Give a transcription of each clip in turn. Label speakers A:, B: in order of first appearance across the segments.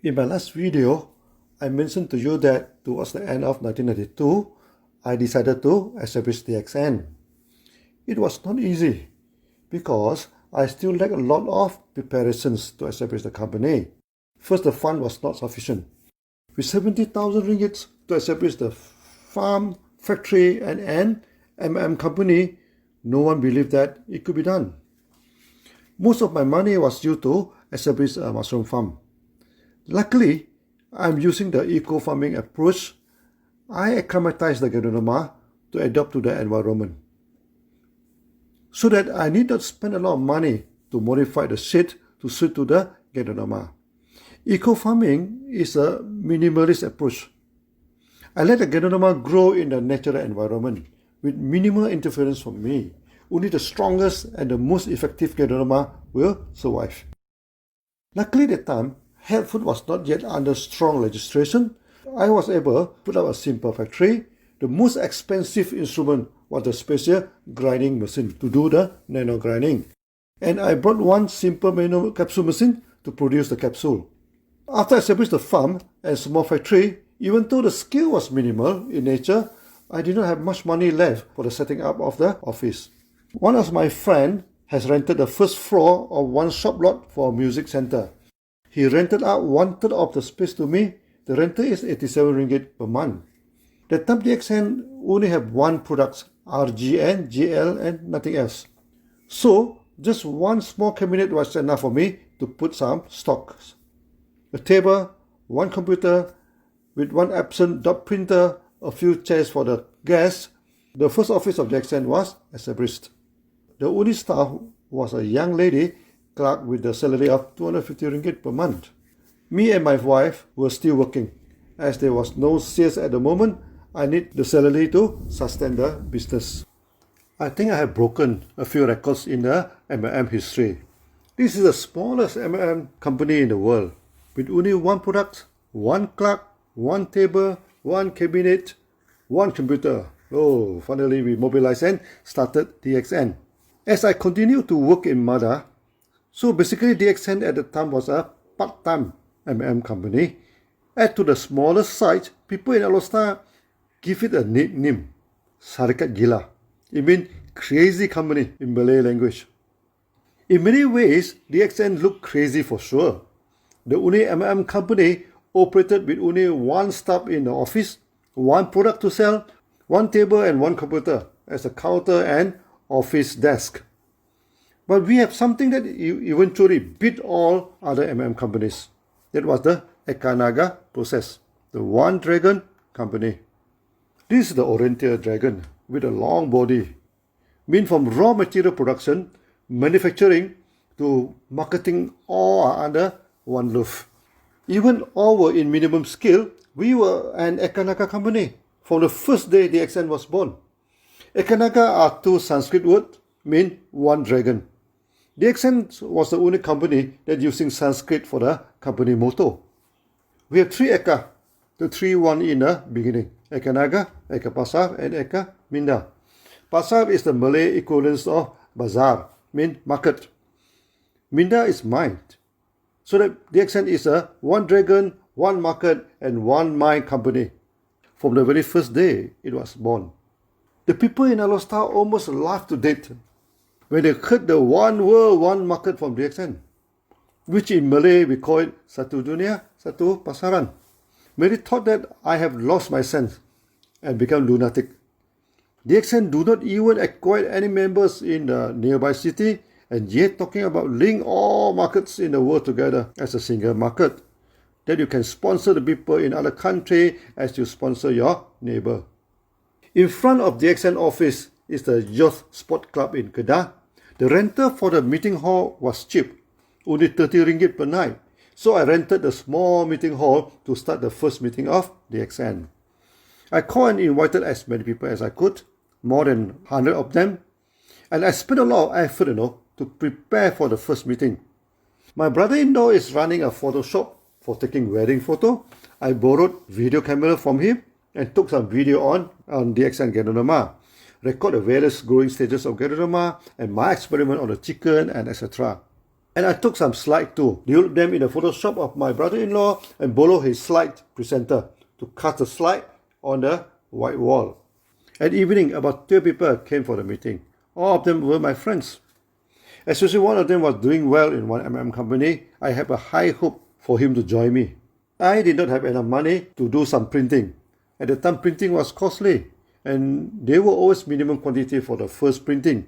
A: In my last video, I mentioned to you that towards the end of 1992, I decided to establish DXN. It was not easy because I still lack a lot of preparations to establish the company. First, the fund was not sufficient. With 70,000 ringgit to establish the farm, factory and M&M company, no one believed that it could be done. Most of my money was due to establish a mushroom farm. Luckily, I'm using the eco-farming approach. I acclimatized the Ganoderma to adapt to the environment, so that I need not spend a lot of money to modify the shade to suit to the Ganoderma. Eco-farming is a minimalist approach. I let the Ganoderma grow in the natural environment with minimal interference from me. Only the strongest and the most effective Ganoderma will survive. Luckily at that time, health food was not yet under strong legislation. I was able to put up a simple factory. The most expensive instrument was the special grinding machine to do the nano grinding. And I brought one simple manual capsule machine to produce the capsule. After I established the farm and small factory, even though the scale was minimal in nature, I did not have much money left for the setting up of the office. One of my friends has rented the first floor of one shop lot for a music center. He rented out 1/3 of the space to me. The rental is 87 ringgit per month. That time DXN only have one product, RGN, GL and nothing else. So just one small cabinet was enough for me to put some stocks. A table, one computer with one Epson dot printer, a few chairs for the guests. The first office of DXN was established. The only staff was a young lady clerk with the salary of 250 ringgit per month. Me and my wife were still working. As there was no sales at the moment, I need the salary to sustain the business. I think I have broken a few records in the M&M history. This is the smallest M&M company in the world, with only one product, one clerk, one table, one cabinet, one computer. Oh, finally we mobilized and started DXN. As I continued to work in Mada, so basically DXN at the time was a part-time M&M company. Add to the smallest size, people in Alostar give it a nickname, Syarikat Gila. It means crazy company in Malay language. In many ways, DXN looked crazy for sure. The only M&M company operated with only one staff in the office, one product to sell, one table and one computer as a counter and office desk. But we have something that eventually beat all other M&M companies. That was the Ekanaga process, the one dragon company. This is the Oriental dragon with a long body, meant from raw material production, manufacturing to marketing, all are under one roof. Even all were in minimum scale, we were an Ekanaga company from the first day DXN was born. Ekanaga are two Sanskrit words, mean one dragon. DXN was the only company that using Sanskrit for the company motto. We have three Eka, the three one in the beginning. Ekanaga, Eka Pasar and Eka Minda. Pasar is the Malay equivalent of bazaar, mean market. Minda is mind. So that DXN is a one dragon, one market and one mind company. From the very first day it was born. The people in Alostar almost laughed to death when they heard the one world, one market from DXN, which in Malay we call it Satu Dunia, Satu Pasaran. Many thought that I have lost my sense and become lunatic. DXN do not even acquire any members in the nearby city, and yet talking about link all markets in the world together as a single market, that you can sponsor the people in other country as you sponsor your neighbor. In front of DXN office is the Youth Sport Club in Kedah. The rental for the meeting hall was cheap, only 30 ringgit per night. So I rented the small meeting hall to start the first meeting of DXN. I called and invited as many people as I could, more than 100 of them. And I spent a lot of effort, to prepare for the first meeting. My brother-in-law is running a photo shop for taking wedding photo. I borrowed video camera from him and took some video on DXN Ganoderma. Record the various growing stages of Ganoderma and my experiment on the chicken and etc. And I took some slides too, developed them in the Photoshop of my brother-in-law and borrowed his slide presenter to cast the slide on the white wall. At evening, about 12 people came for the meeting. All of them were my friends. Especially one of them was doing well in one company. I had a high hope for him to join me. I did not have enough money to do some printing. At the time, printing was costly, and they were always minimum quantity for the first printing.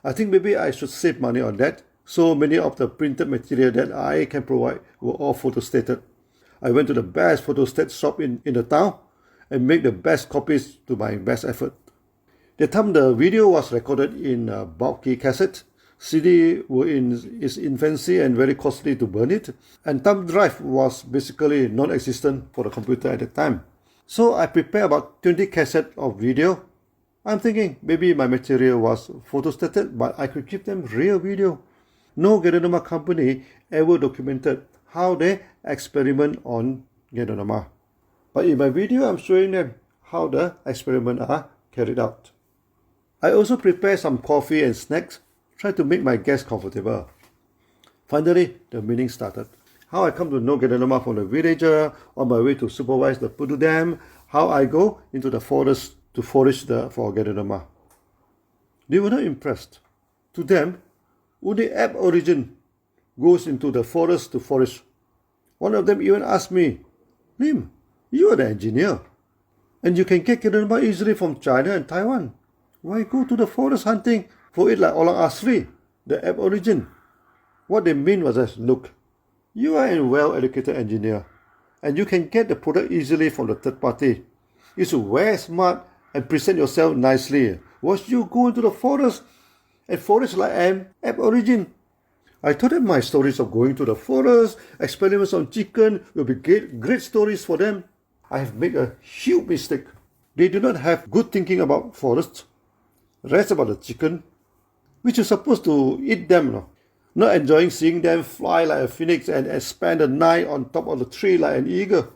A: I think maybe I should save money on that. So many of the printed material that I can provide were all photostated. I went to the best photostat shop in the town and made the best copies to my best effort. The time the video was recorded in a bulky cassette, CD were in its infancy and very costly to burn it, and thumb drive was basically non-existent for the computer at the time. So I prepared about 20 cassettes of video. I'm thinking maybe my material was photostated, but I could give them real video. No Ganoderma company ever documented how they experiment on Ganoderma. But in my video, I'm showing them how the experiments are carried out. I also prepared some coffee and snacks, try to make my guests comfortable. Finally, the meeting started. How I come to know Ganoderma from the villager, on my way to supervise the Pudu Dam, how I go into the forest to forage for Ganoderma. They were not impressed. To them, only aborigine goes into the forest to forage. One of them even asked me, Lim, you are the engineer, and you can get Ganoderma easily from China and Taiwan. Why go to the forest hunting for it like Orang Asri, the aborigine? What they mean was that, look, you are a well-educated engineer, and you can get the product easily from the third party. You should wear smart and present yourself nicely. Once you go into the forest and forage like an aborigine. I told them my stories of going to the forest, experiments on chicken will be great stories for them. I have made a huge mistake. They do not have good thinking about forests. Rest about the chicken, which is supposed to eat them, not enjoying seeing them fly like a phoenix and spend the night on top of the tree like an eagle.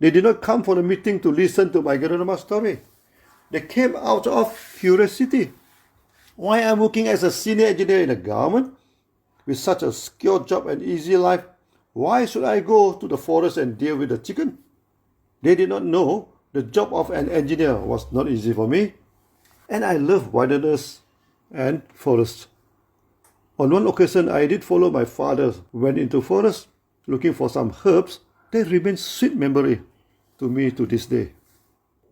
A: They did not come for the meeting to listen to my Ganoderma story. They came out of curiosity. Why I'm working as a senior engineer in the government with such a secure job and easy life? Why should I go to the forest and deal with the chicken? They did not know the job of an engineer was not easy for me, and I love wilderness and forest. On one occasion, I did follow my father, went into forest looking for some herbs that remain sweet memory to me to this day.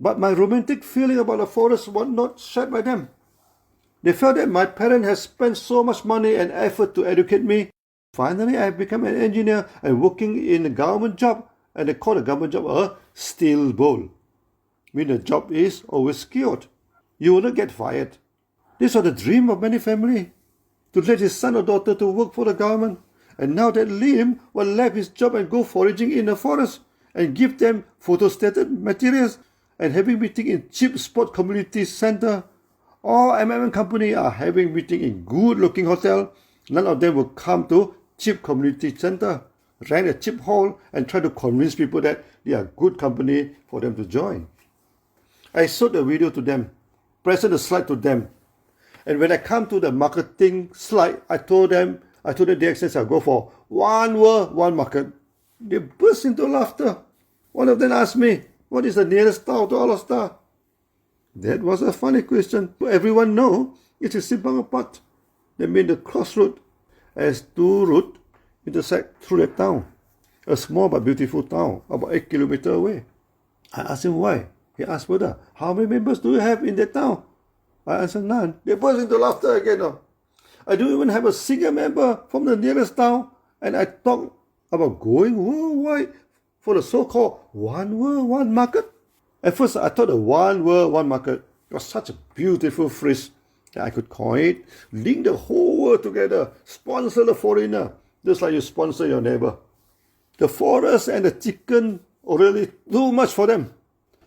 A: But my romantic feeling about the forest was not shared by them. They felt that my parents had spent so much money and effort to educate me. Finally, I became an engineer and working in a government job, and they call the government job a steel bowl. Meaning the job is always secured. You will not get fired. This was the dream of many families, to let his son or daughter to work for the government. And now that Lim will leave his job and go foraging in the forest and give them photostated materials and having meeting in cheap spot community center. All companies are having meeting in good-looking hotel. None of them will come to cheap community center, rent a cheap hall, and try to convince people that they are good company for them to join. I showed the video to them, present the slide to them, and when I come to the marketing slide, I told the DXN I'll go for one world, one market. They burst into laughter. One of them asked me, what is the nearest town to Alasta? That was a funny question. Everyone knows it is Simpang Apat. That means the crossroad, as two roads intersect through that town. A small but beautiful town, about 8 kilometers away. I asked him why. He asked further, how many members do you have in that town? I answered none. They burst into laughter again. I don't even have a single member from the nearest town. And I talked about going worldwide for the so-called one world, one market. At first, I thought the one world, one market was such a beautiful phrase that I could coin it, link the whole world together, sponsor the foreigner, just like you sponsor your neighbor. The forest and the chicken are really too much for them.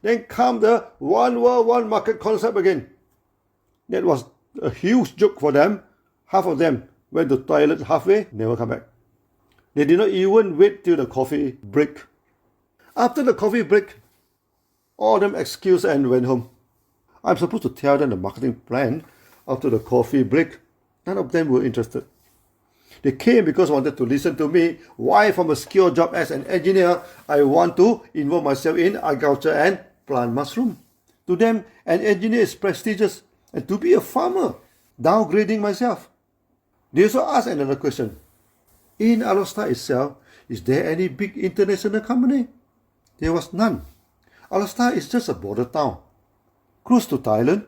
A: Then come the one world, one market concept again. That was a huge joke for them. Half of them went to the toilet halfway, never come back. They did not even wait till the coffee break. After the coffee break, all of them excused and went home. I'm supposed to tell them the marketing plan after the coffee break. None of them were interested. They came because they wanted to listen to me why from a secure job as an engineer, I want to involve myself in agriculture and plant mushroom. To them, an engineer is prestigious, and to be a farmer, downgrading myself. They also asked another question. In Alostar itself, is there any big international company? There was none. Alostar is just a border town, close to Thailand.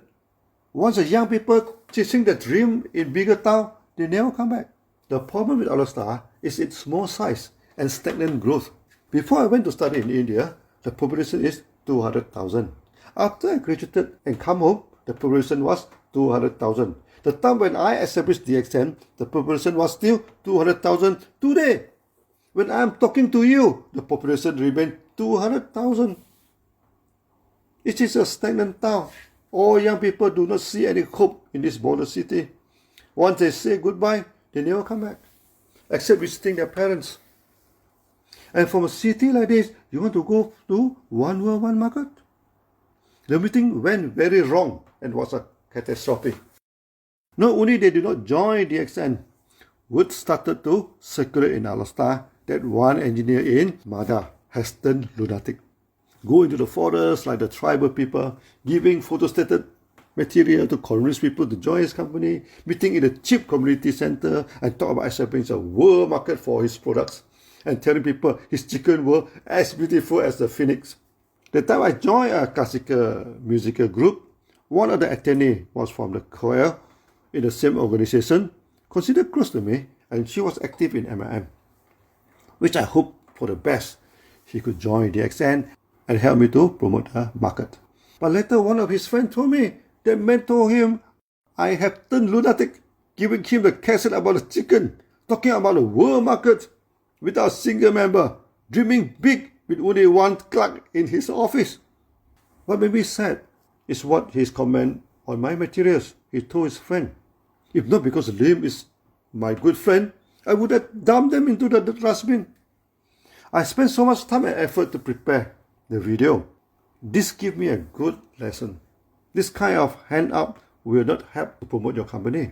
A: Once the young people chasing the dream in bigger town, they never come back. The problem with Alostar is its small size and stagnant growth. Before I went to study in India, the population is 200,000. After I graduated and come home, the population was 200,000. The time when I established DXN, the population was still 200,000 today. When I am talking to you, the population remains 200,000. It is a stagnant town. All young people do not see any hope in this border city. Once they say goodbye, they never come back, except visiting their parents. And from a city like this, you want to go to one world, one market? The meeting went very wrong and was a catastrophe. Not only they did not join DXN, word started to circulate in Alostar that one engineer in Mada has turned lunatic. Go into the forest like the tribal people, giving photostated material to convince people to join his company, meeting in a cheap community center and talk about establishing a world market for his products and telling people his chicken were as beautiful as the phoenix. The time I joined a classical musical group, one of the attendees was from the choir in the same organization, considered close to me, and she was active in MLM, which I hope for the best. She could join DXN and help me to promote the market. But later one of his friends told me that man told him I have turned lunatic, giving him the cassette about the chicken, talking about the world market without a single member, dreaming big with only one clerk in his office. What made me sad is what his comment on my materials he told his friend. If not because Lim is my good friend, I would have dumped them into the dustbin. I spent so much time and effort to prepare the video. This gave me a good lesson. This kind of hand up will not help to promote your company.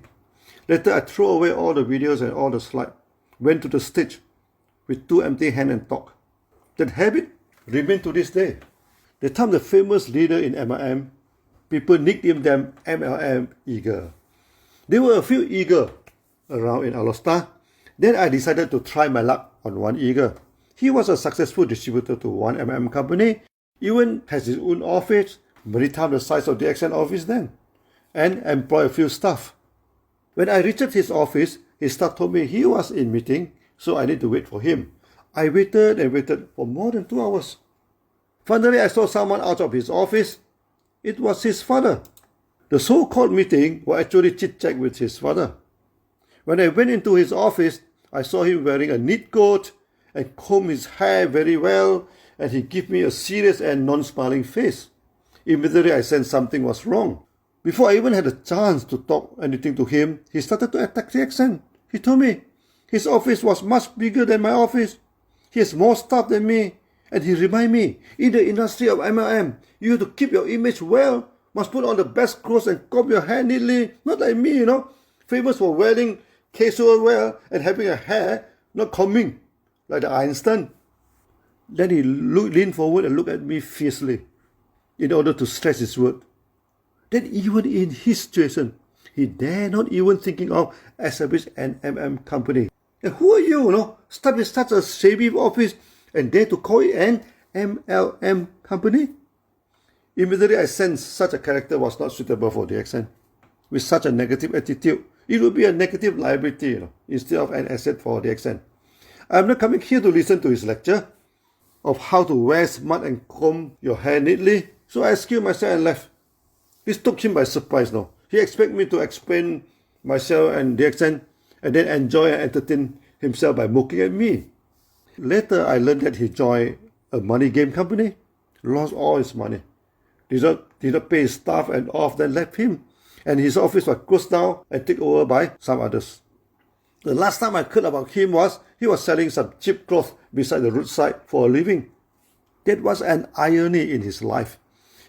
A: Later, I threw away all the videos and all the slides, went to the stage with two empty hands and talked. That habit remained to this day. The time the famous leader in MLM, people nicknamed them MLM Eagle. There were a few eagle around in Alostar. Then I decided to try my luck on one eagle. He was a successful distributor to one MLM company, even has his own office, many times the size of the DXN office then, and employ a few staff. When I reached his office, his staff told me he was in meeting, so I need to wait for him. I waited and waited for more than 2 hours. Finally, I saw someone out of his office. It was his father. The so-called meeting was actually chit-chat with his father. When I went into his office, I saw him wearing a neat coat and comb his hair very well, and he gave me a serious and non-smiling face. Immediately, I sensed something was wrong. Before I even had a chance to talk anything to him, he started to attack the accent. He told me his office was much bigger than my office. He has more staff than me. And he reminded me, in the industry of MLM, you have to keep your image well, must put on the best clothes and comb your hair neatly. Not like me, famous for wearing casual wear and having a hair not combing, like the Einstein. Then he leaned forward and looked at me fiercely in order to stress his word. Then even in his situation, he dare not even thinking of establishing an MM company. And who are you, start with such a shabby office and dare to call it an MLM company? Immediately I sensed such a character was not suitable for DXN. With such a negative attitude, it would be a negative liability instead of an asset for DXN. I'm not coming here to listen to his lecture of how to wear smart and comb your hair neatly, so I excused myself and left. This took him by surprise now. He expected me to explain myself and DXN and then enjoy and entertain himself by mocking at me. Later, I learned that he joined a money game company, lost all his money, did not pay his staff and off, then left him. And his office was closed down and taken over by some others. The last time I heard about him was he was selling some cheap clothes beside the roadside for a living. That was an irony in his life.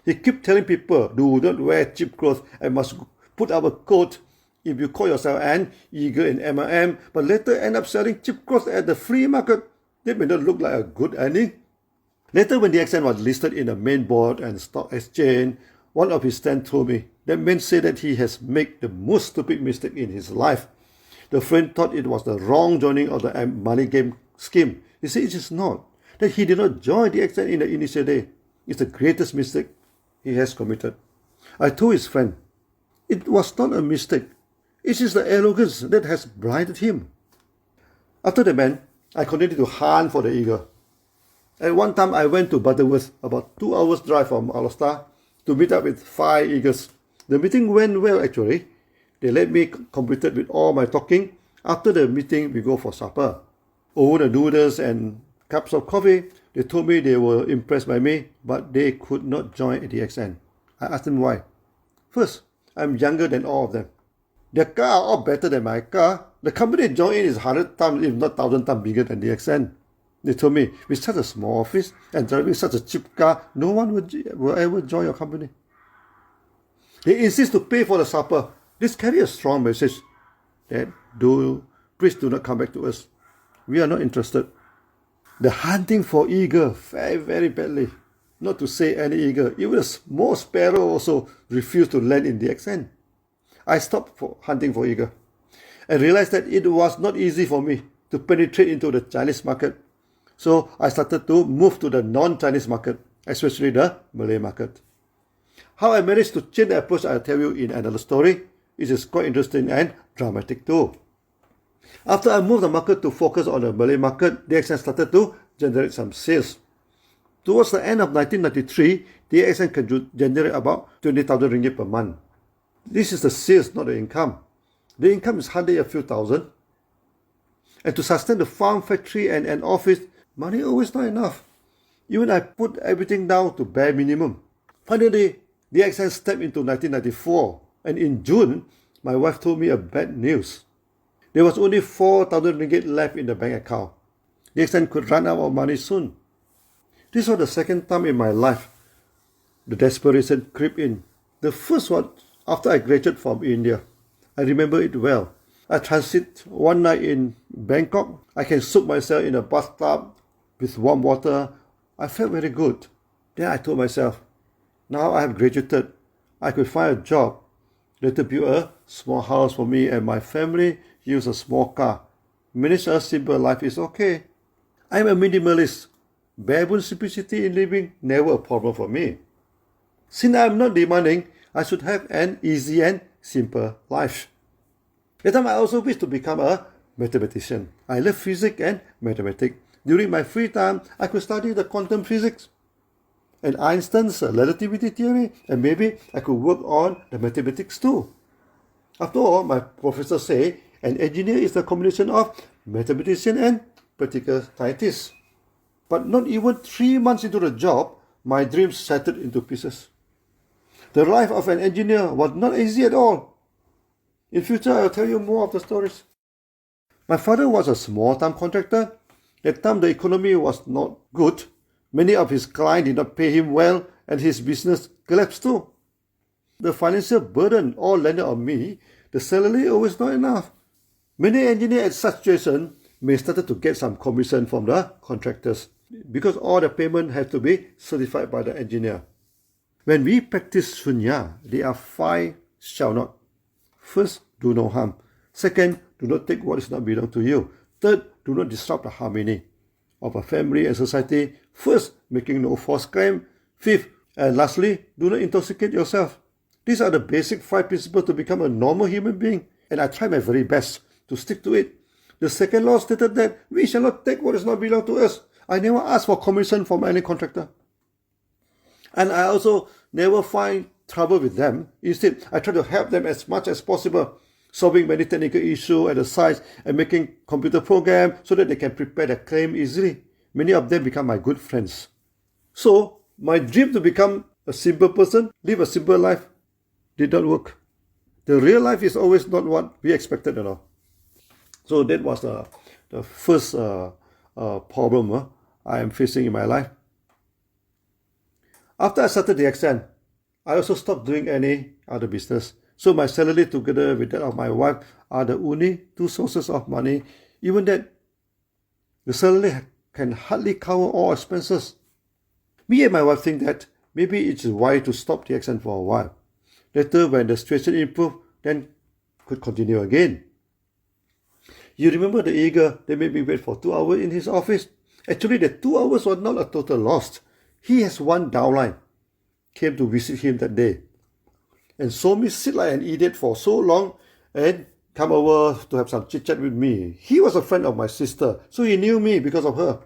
A: He kept telling people, do not wear cheap clothes and must put up a coat If you call yourself an eager in MLM, but later end up selling cheap clothes at the free market, that may not look like a good earning. Later, when DXN was listed in the main board and stock exchange, one of his friends told me that man said that he has made the most stupid mistake in his life. The friend thought it was the wrong joining of the money game scheme. He said it is not. That he did not join DXN in the initial day. It's the greatest mistake he has committed. I told his friend, it was not a mistake. It is the arrogance that has blinded him. After the ban, I continued to hunt for the eagle. At one time, I went to Butterworth, about 2 hours drive from Alostar, to meet up with 5 eagles. The meeting went well, actually. They let me completed with all my talking. After the meeting, we go for supper. Over the noodles and cups of coffee, they told me they were impressed by me, but they could not join DXN. I asked them why. First, I'm younger than all of them. Their car are all better than my car. The company they joined in is 100 times, if not 1,000 times bigger than DXN. They told me, with such a small office and driving such a cheap car, no one will ever join your company. They insist to pay for the supper. This carries a strong message that please do not come back to us. We are not interested. The hunting for eagle fared very badly. Not to say any eagle, even a small sparrow also refused to land in DXN. I stopped hunting for eagle and realized that it was not easy for me to penetrate into the Chinese market. So I started to move to the non-Chinese market, especially the Malay market. How I managed to change the approach I'll tell you in another story. It is quite interesting and dramatic too. After I moved the market to focus on the Malay market, DXN started to generate some sales. Towards the end of 1993, DXN can generate about 20,000 ringgit per month. This is the sales, not the income. The income is hardly a few thousand. And to sustain the farm, factory and an office, money always not enough. Even I put everything down to bare minimum. Finally, DXN stepped into 1994, and in June, my wife told me a bad news. There was only 4,000 ringgit left in the bank account. DXN could run out of money soon. This was the second time in my life the desperation crept in. The first one after I graduated from India. I remember it well. I transit one night in Bangkok. I can soak myself in a bathtub with warm water. I felt very good. Then I told myself, now I have graduated. I could find a job. Later build a small house for me and my family. Use a small car. Manage a simple life is okay. I am a minimalist. Bare-bones simplicity in living, never a problem for me. Since I am not demanding, I should have an easy and simple life. That time I also wish to become a mathematician. I love physics and mathematics. During my free time, I could study the quantum physics and Einstein's relativity theory, and maybe I could work on the mathematics too. After all, my professor say an engineer is a combination of mathematician and practical scientist. But not even 3 months into the job, my dreams shattered into pieces. The life of an engineer was not easy at all. In future, I will tell you more of the stories. My father was a small-time contractor. At time, the economy was not good. Many of his clients did not pay him well, and his business collapsed too. The financial burden all landed on me. The salary always not enough. Many engineers at such situation may started to get some commission from the contractors because all the payment had to be certified by the engineer. When we practice shunya, there are 5 shall not. First, do no harm. Second, do not take what is not belong to you. Third, do not disrupt the harmony of a family and society. First, making no false claim. Fifth, and lastly, do not intoxicate yourself. These are the basic 5 principles to become a normal human being, and I try my very best to stick to it. The second law stated that we shall not take what does not belong to us. I never ask for commission from any contractor. And I also never find trouble with them. Instead, I try to help them as much as possible, solving many technical issues at the sites and making computer programs so that they can prepare their claim easily. Many of them become my good friends. So, my dream to become a simple person, live a simple life, did not work. The real life is always not what we expected at all. So that was the first problem I am facing in my life. After I started DXN, I also stopped doing any other business. So my salary together with that of my wife are the only two sources of money. Even that, the salary can hardly cover all expenses. Me and my wife think that maybe it's wise to stop DXN for a while. Later, when the situation improves, then could continue again. You remember the eager that made me wait for 2 hours in his office? Actually, the 2 hours was not a total loss. He has one downline. Came to visit him that day and saw me sit like an idiot for so long and come over to have some chit-chat with me. He was a friend of my sister, so he knew me because of her.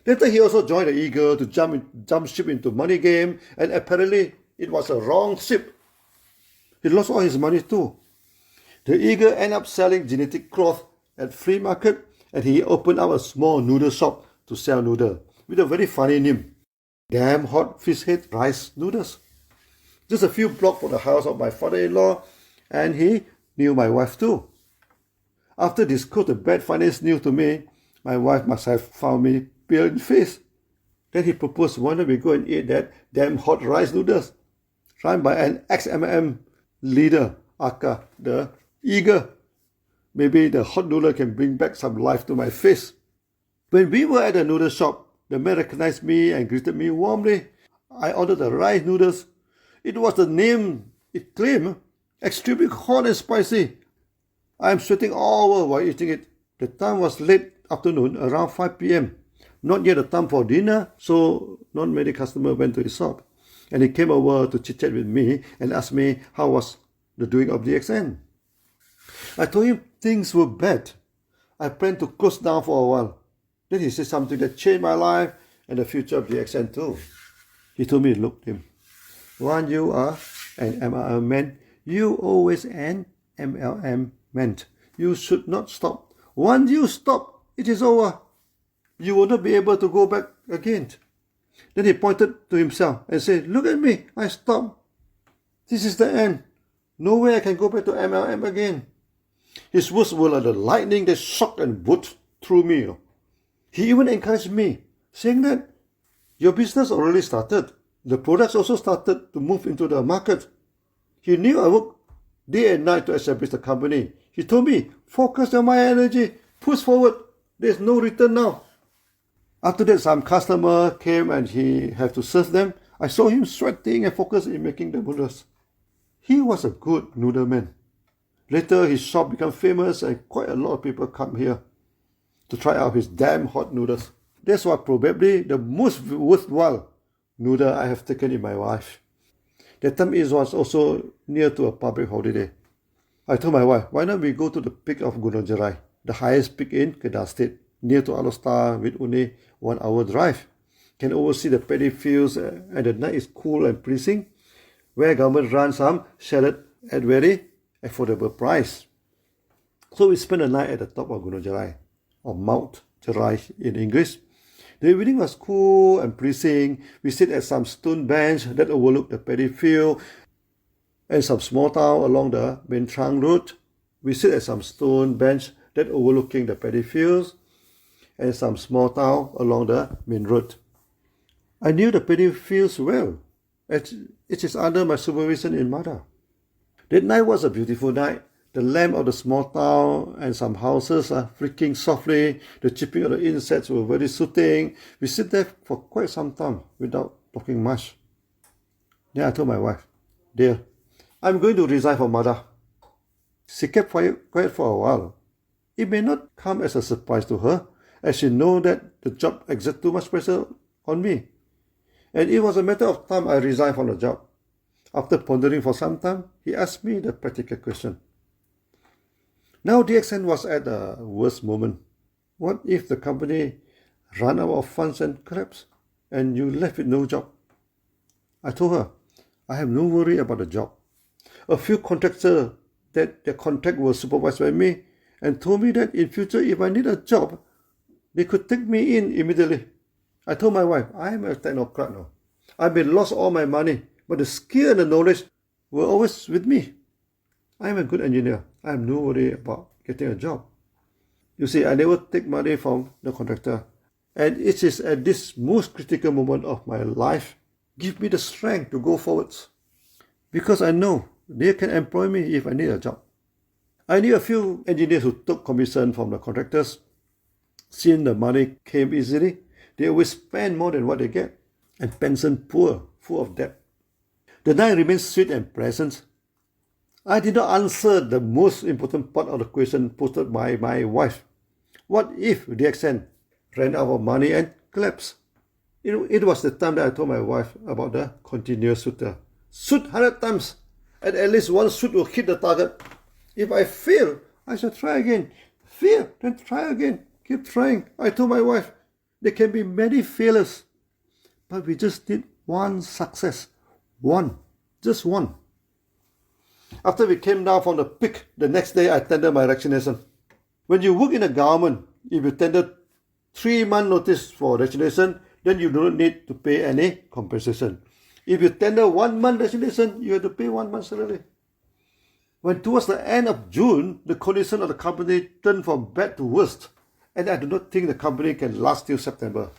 A: Later, he also joined the eager to jump ship into money game, and apparently it was a wrong ship. He lost all his money too. The eager ended up selling genetic cloth at flea market, and he opened up a small noodle shop to sell noodle with a very funny name, Damn Hot Fish Head Rice Noodles. Just a few blocks from the house of my father-in-law, and he knew my wife too. After disclosed the bad finance news to me, my wife must have found me pale in the face. Then he proposed, why don't we go and eat that damn hot rice noodles, run by an ex-MLM leader, aka the eager. Maybe the hot noodle can bring back some life to my face. When we were at the noodle shop, the man recognized me and greeted me warmly. I ordered the rice noodles. It was the name it claimed, extremely hot and spicy. I am sweating all over while eating it. The time was late afternoon, around 5 p.m. Not yet the time for dinner, so not many customers went to his shop. And he came over to chit-chat with me and asked me how was the doing of DXN. I told him things were bad. I planned to close down for a while. Then he said something that changed my life and the future of DXN too. He told me, look, Tim, once you are an MLM man, you always an MLM man. You should not stop. Once you stop, it is over. You will not be able to go back again. Then he pointed to himself and said, look at me, I stopped. This is the end. No way I can go back to MLM again. His words were like the lightning that shocked and whooped through me. He even encouraged me, saying that your business already started. The products also started to move into the market. He knew I worked day and night to establish the company. He told me, focus on my energy, push forward. There's no return now. After that, some customer came and he had to serve them. I saw him sweating and focused in making the noodles. He was a good noodle man. Later, his shop became famous and quite a lot of people come here to try out his damn hot noodles. That's what probably the most worthwhile noodle I have taken in my life. That time it was also near to a public holiday. I told my wife, why not we go to the peak of Gunung Jerai, the highest peak in Kedah State, near to Alostar with only 1 hour drive. Can oversee the paddy fields and the night is cool and pleasing, where government runs some chalet at very affordable price. So we spent a night at the top of Gunung Jerai, or Mount Jerai in English. The evening was cool and pleasing. We sit at some stone bench that overlooked the paddy field and some small town along the main trunk road. We sit at some stone bench that overlooking the paddy fields and some small town along the main road. I knew the paddy fields well. It is under my supervision in Mada. That night was a beautiful night. The lamp of the small town and some houses are flickering softly. The chirping of the insects were very soothing. We sit there for quite some time without talking much. Then I told my wife, dear, I'm going to resign from Mada. She kept quiet for a while. It may not come as a surprise to her, as she knows that the job exerts too much pressure on me. And it was a matter of time I resigned from the job. After pondering for some time, he asked me the practical question. Now DXN was at the worst moment. What if the company ran out of funds and collapsed, and you left with no job? I told her, I have no worry about the job. A few contractors that their contract was supervised by me and told me that in future if I need a job, they could take me in immediately. I told my wife, I am a technocrat now. I may lost all my money, but the skill and the knowledge were always with me. I am a good engineer. I have no worry about getting a job. You see, I never take money from the contractor. And it is at this most critical moment of my life, give me the strength to go forwards. Because I know they can employ me if I need a job. I knew a few engineers who took commission from the contractors. Since the money came easily, they always spend more than what they get, and pension poor, full of debt. The night remained sweet and pleasant. I did not answer the most important part of the question posed by my wife. What if DXN ran out of money and collapsed? It was the time that I told my wife about the continuous shooter. Shoot 100 times, and at least one shoot will hit the target. If I fail, I shall try again. Fail, then try again. Keep trying. I told my wife, there can be many failures, but we just need one success. One. Just one. After we came down from the peak, the next day I tendered my resignation. When you work in the government, if you tender 3-month notice for resignation, then you do not need to pay any compensation. If you tender 1 month resignation, you have to pay 1 month's salary. When towards the end of June, the condition of the company turned from bad to worst, and I do not think the company can last till September,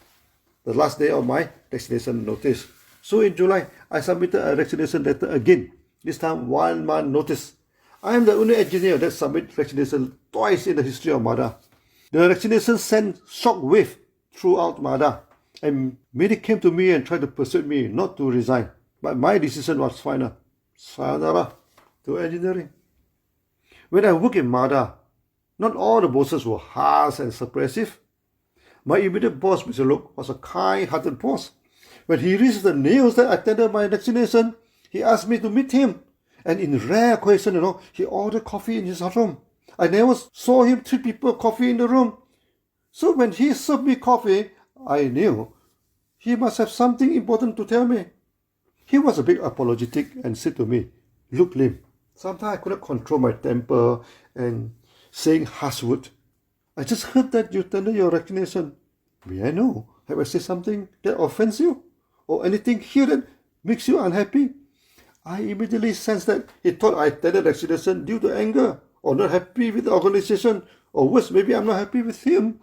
A: the last day of my resignation notice. So in July, I submitted a resignation letter again, this time 1 month notice. I am the only engineer that submitted resignation twice in the history of MADA. The resignation sent shockwave throughout MADA, and many came to me and tried to persuade me not to resign. But my decision was final. Sayonara to engineering. When I worked in MADA, not all the bosses were harsh and suppressive. My immediate boss, Mr. Lok, was a kind-hearted boss. When he reached the news that I tendered my resignation, he asked me to meet him. And in rare occasion, he ordered coffee in his room. I never saw him treat people coffee in the room. So when he served me coffee, I knew he must have something important to tell me. He was a bit apologetic and said to me, "Look, Lim, sometimes I could not control my temper and saying harsh words. I just heard that you tendered your resignation. May I know, have I said something that offends you? Or anything here that makes you unhappy?" I immediately sensed that he thought I tendered resignation due to anger, or not happy with the organization, or worse, maybe I'm not happy with him.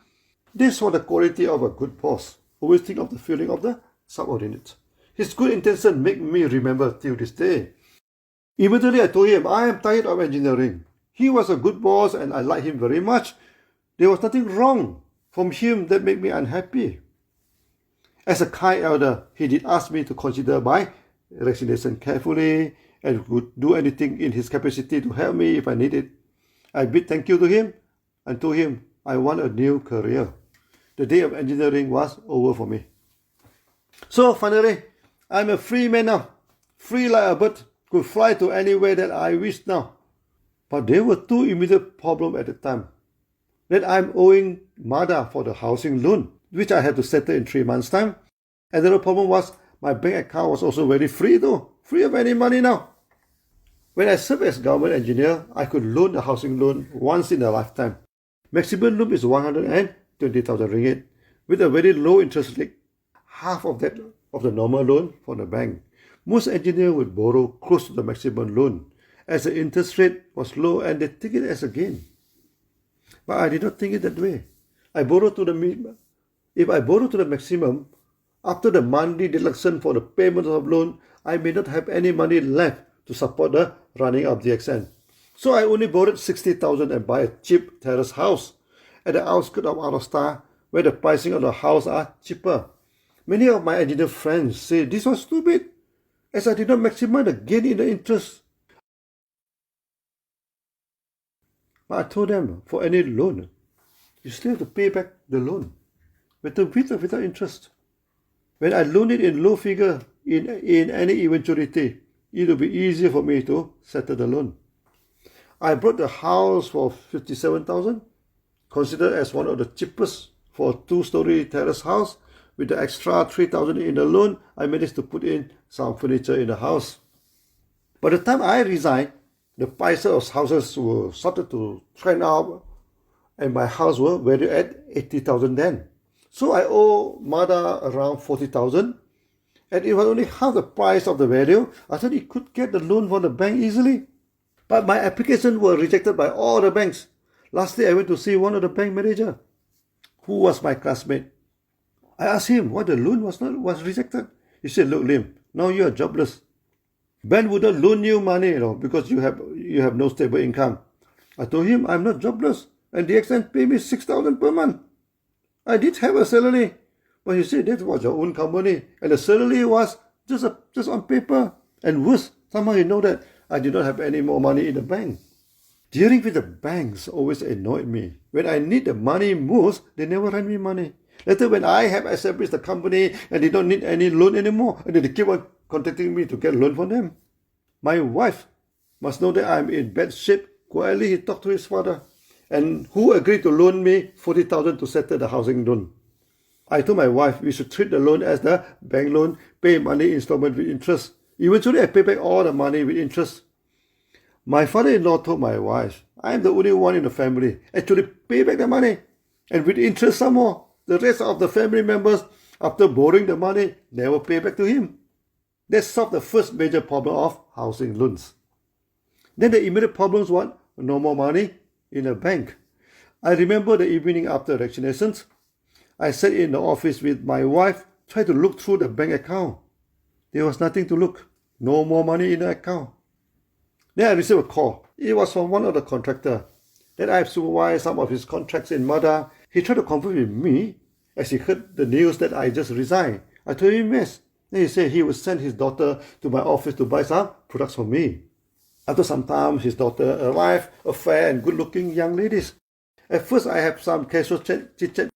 A: This was the quality of a good boss. Always think of the feeling of the subordinate. His good intention make me remember till this day. Immediately I told him I am tired of engineering. He was a good boss and I liked him very much. There was nothing wrong from him that made me unhappy. As a kind elder, he did ask me to consider my resignation carefully and would do anything in his capacity to help me if I needed. I bid thank you to him and told him I want a new career. The day of engineering was over for me. So finally, I'm a free man now. Free like a bird, could fly to anywhere that I wish now. But there were two immediate problems at the time. That I'm owing MADA for the housing loan, which I had to settle in 3 months' time. Another problem was my bank account was also very free though, free of any money now. When I served as government engineer, I could loan a housing loan once in a lifetime. Maximum loan is 120,000 ringgit with a very low interest rate, half of that of the normal loan from the bank. Most engineers would borrow close to the maximum loan as the interest rate was low and they take it as a gain. But I did not think it that way. If I borrow to the maximum, after the monthly deduction for the payment of loan, I may not have any money left to support the running of DXN. So I only borrowed 60,000 and buy a cheap terrace house at the outskirts of Arostar, where the pricing of the house are cheaper. Many of my engineer friends say this was stupid, as I did not maximize the gain in the interest. But I told them, for any loan, you still have to pay back the loan, whether with or without interest. When I loan it in low figure, in any eventuality, it will be easier for me to settle the loan. I bought the house for 57,000, considered as one of the cheapest for a 2-story terrace house. With the extra 3,000 in the loan, I managed to put in some furniture in the house. By the time I resigned, the prices of houses were started to trend up, and my house was valued at 80,000 then. So I owe MADA around 40,000, and it was only half the price of the value. I thought it could get the loan from the bank easily. But my applications were rejected by all the banks. Lastly, I went to see one of the bank manager, who was my classmate. I asked him why the loan was rejected. He said, "Look, Lim, now you are jobless. Bank wouldn't loan you money, because you have no stable income. I told him I'm not jobless, and DXN pay me 6,000 per month. I did have a salary, but he said that was your own company, and the salary was just on paper. And worse, somehow you know that I did not have any more money in the bank. Dealing with the banks always annoyed me. When I need the money most, they never lend me money. Later, when I have established the company and they don't need any loan anymore, and they keep on contacting me to get a loan from them. My wife must know that I'm in bad shape. Quietly, he talked to his father, and who agreed to loan me 40,000 to settle the housing loan. I told my wife we should treat the loan as the bank loan, pay money installment with interest. Eventually, I pay back all the money with interest. My father-in-law told my wife, I'm the only one in the family actually pay back the money, and with interest some more. The rest of the family members, after borrowing the money, never pay back to him. That solved the first major problem of housing loans. Then the immediate problems were no more money in the bank. I remember the evening after vaccinations. I sat in the office with my wife, tried to look through the bank account. There was nothing to look. No more money in the account. Then I received a call. It was from one of the contractors. Then I supervised some of his contracts in Mada. He tried to confirm with me as he heard the news that I just resigned. I told him yes. Then he said he would send his daughter to my office to buy some products for me. After some time, his daughter arrived, a fair and good-looking young lady. At first, I had some casual chit-chat.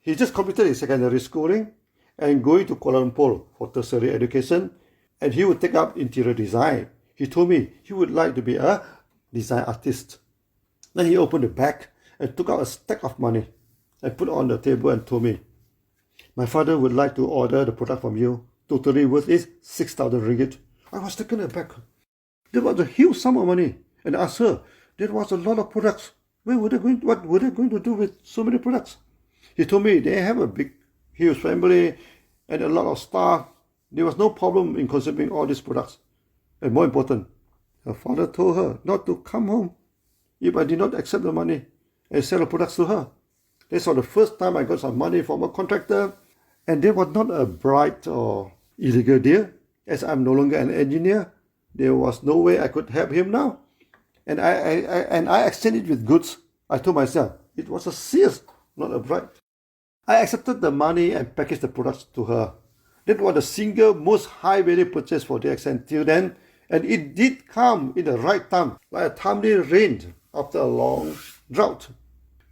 A: He just completed his secondary schooling and going to Kuala Lumpur for tertiary education, and he would take up interior design. He told me he would like to be a design artist. Then he opened the bag and took out a stack of money and put it on the table and told me, my father would like to order the product from you. Totally worth is 6,000 ringgit. I was taken aback. That was a huge sum of money. And I asked her, there was a lot of products. What were they going to do with so many products? He told me they have a big, huge family and a lot of staff. There was no problem in consuming all these products. And more important, her father told her not to come home if I did not accept the money and sell the products to her. This was the first time I got some money from a contractor, and there was not a bribe or illegal deal. As I'm no longer an engineer, there was no way I could help him now. And I exchanged it with goods. I told myself, it was a sales, not a bribe. I accepted the money and packaged the products to her. That was the single most high-value purchase for DXN till then, and it did come in the right time, like a timely rain after a long drought.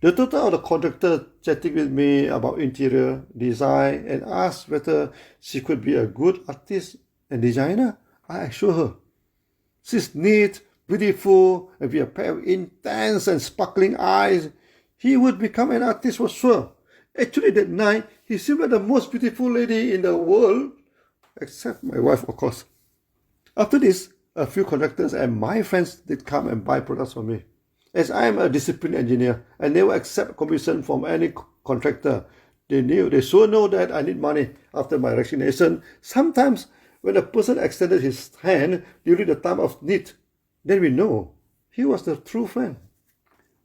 A: The daughter of the contractor chatting with me about interior design and asked whether she could be a good artist and designer. I assured her, she's neat, beautiful, and with a pair of intense and sparkling eyes, he would become an artist for sure. Actually, that night, he seemed like the most beautiful lady in the world, except my wife, of course. After this, a few contractors and my friends did come and buy products from me. As I am a disciplined engineer, I never accept commission from any contractor. They sure know that I need money after my resignation. Sometimes, when a person extended his hand during the time of need, then we know he was the true friend.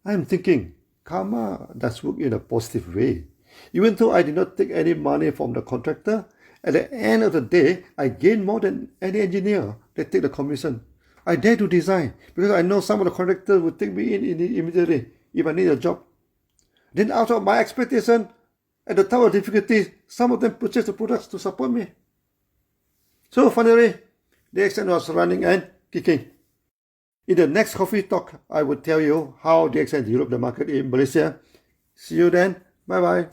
A: I am thinking, karma does work in a positive way. Even though I did not take any money from the contractor, at the end of the day, I gain more than any engineer that take the commission. I dare to design because I know some of the contractors will take me in immediately if I need a job. Then out of my expectation, at the time of difficulty, some of them purchase the products to support me. So finally, DXN was running and kicking. In the next coffee talk, I will tell you how DXN developed the market in Malaysia. See you then. Bye-bye.